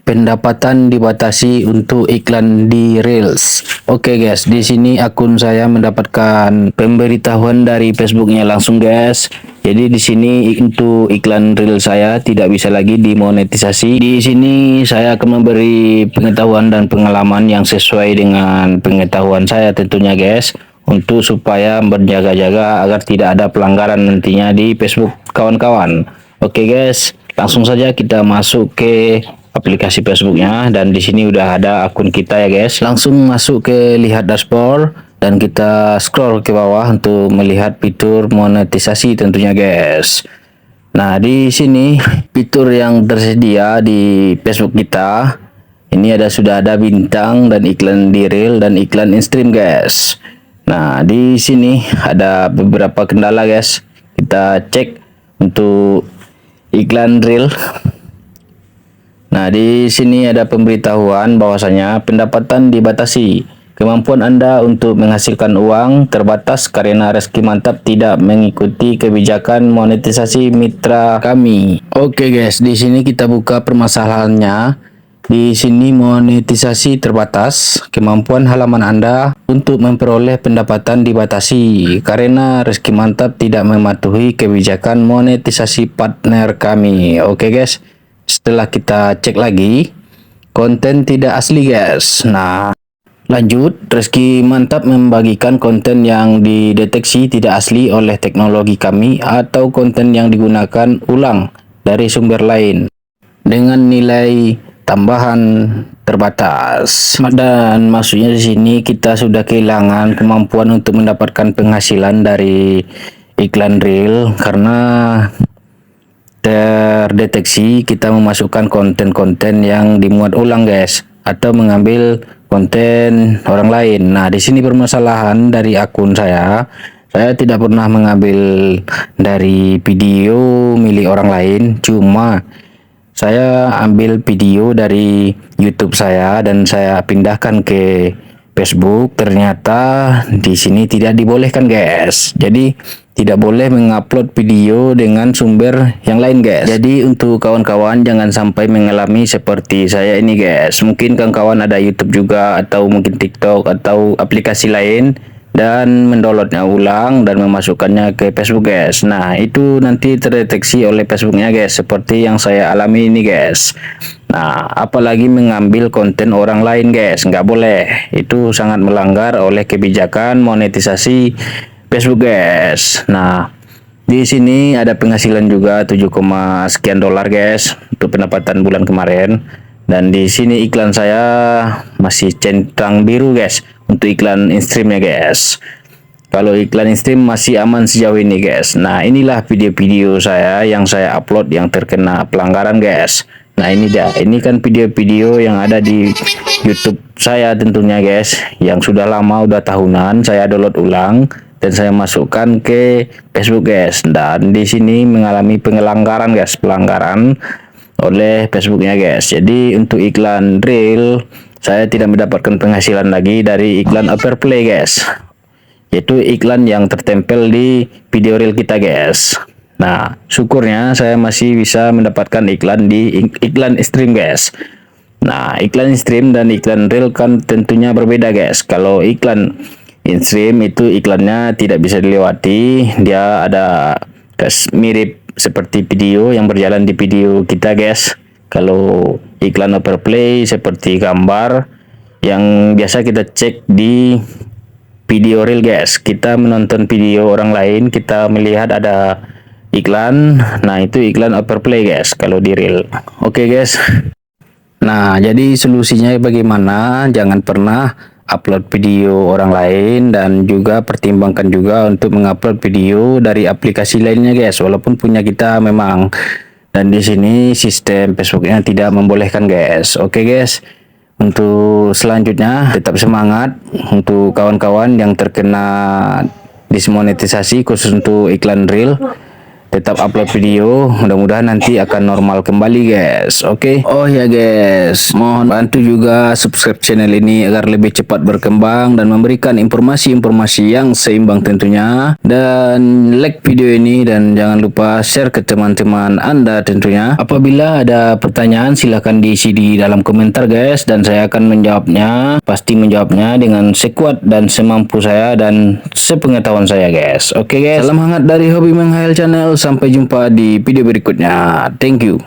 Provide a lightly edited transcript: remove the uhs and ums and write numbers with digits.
pendapatan dibatasi untuk iklan di Reels. Oke guys, di sini akun saya mendapatkan pemberitahuan dari Facebooknya langsung guys. Jadi di sini untuk iklan Reels saya tidak bisa lagi dimonetisasi. Di sini saya akan memberi pengetahuan dan pengalaman yang sesuai dengan pengetahuan saya tentunya guys, untuk supaya berjaga-jaga agar tidak ada pelanggaran nantinya di Facebook kawan-kawan. Oke guys, langsung saja kita masuk ke aplikasi Facebooknya, dan di sini udah ada akun kita ya guys. Langsung masuk ke lihat dashboard dan kita scroll ke bawah untuk melihat fitur monetisasi tentunya guys. Nah, di sini fitur yang tersedia di Facebook kita ini sudah ada bintang dan iklan di reel dan iklan in stream guys. Nah, di sini ada beberapa kendala guys. Kita cek untuk iklan reel. Nah, di sini ada pemberitahuan bahwasanya pendapatan dibatasi. Kemampuan Anda untuk menghasilkan uang terbatas karena Reski Mantap tidak mengikuti kebijakan monetisasi mitra kami. Oke guys, di sini kita buka permasalahannya. Di sini monetisasi terbatas. Kemampuan halaman Anda untuk memperoleh pendapatan dibatasi karena Reski Mantap tidak mematuhi kebijakan monetisasi partner kami. Oke guys. Setelah kita cek lagi, konten tidak asli guys. Nah, lanjut, Reski Mantap membagikan konten yang dideteksi tidak asli oleh teknologi kami atau konten yang digunakan ulang dari sumber lain dengan nilai tambahan terbatas. Dan maksudnya di sini kita sudah kehilangan kemampuan untuk mendapatkan penghasilan dari iklan reel karena terdeteksi kita memasukkan konten-konten yang dimuat ulang guys, atau mengambil konten orang lain. Nah, di sini permasalahan dari akun saya tidak pernah mengambil dari video milik orang lain, cuma saya ambil video dari YouTube saya dan saya pindahkan ke Facebook. Ternyata di sini tidak dibolehkan guys. Jadi tidak boleh mengupload video dengan sumber yang lain guys. Jadi untuk kawan-kawan jangan sampai mengalami seperti saya ini guys. Mungkin kawan-kawan ada YouTube juga atau mungkin TikTok atau aplikasi lain dan mendownloadnya ulang dan memasukkannya ke Facebook guys. Nah, itu nanti terdeteksi oleh Facebooknya guys, seperti yang saya alami ini guys. Nah, apalagi mengambil konten orang lain guys, nggak boleh. Itu sangat melanggar oleh kebijakan monetisasi Facebook guys. Nah, di sini ada penghasilan juga 7, sekian dolar guys untuk pendapatan bulan kemarin. Dan di sini iklan saya masih centang biru guys untuk iklan in stream ya guys. Kalau iklan in stream masih aman sejauh ini guys. Nah, inilah video-video saya yang saya upload yang terkena pelanggaran guys. Nah, ini dia. Ini kan video-video yang ada di YouTube saya tentunya guys, yang sudah lama, udah tahunan saya download ulang dan saya masukkan ke Facebook guys. Dan di sini mengalami pelanggaran guys, pelanggaran oleh Facebooknya guys. Jadi untuk iklan reel saya tidak mendapatkan penghasilan lagi dari iklan Overplay guys, yaitu iklan yang tertempel di video reel kita guys. Nah, syukurnya saya masih bisa mendapatkan iklan di iklan stream guys. Nah, iklan stream dan iklan reel kan tentunya berbeda guys. Kalau iklan in stream itu iklannya tidak bisa dilewati, dia ada mirip seperti video yang berjalan di video kita guys. Kalau iklan Overplay seperti gambar yang biasa kita cek di video reel guys. Kita menonton video orang lain, kita melihat ada iklan. Nah, itu iklan Overplay guys kalau di reel. Oke guys. Nah, jadi solusinya bagaimana? Jangan pernah upload video orang lain, dan juga pertimbangkan juga untuk mengupload video dari aplikasi lainnya guys, walaupun punya kita memang. Dan di sini sistem Facebooknya tidak membolehkan guys. Oke guys, untuk selanjutnya tetap semangat untuk kawan-kawan yang terkena dismonetisasi khusus untuk iklan reel. tetap upload video. Mudah-mudahan nanti akan normal kembali guys. Oke. Oh ya guys, mohon bantu juga subscribe channel ini agar lebih cepat berkembang dan memberikan informasi-informasi yang seimbang tentunya. Dan like video ini dan jangan lupa share ke teman-teman Anda tentunya. Apabila ada pertanyaan silahkan diisi di dalam komentar guys, dan saya akan menjawabnya. Pasti menjawabnya dengan sekuat dan semampu saya dan sepengetahuan saya guys. Oke guys, salam hangat dari Hobi Menghayal Channel. Sampai jumpa di video berikutnya. Thank you.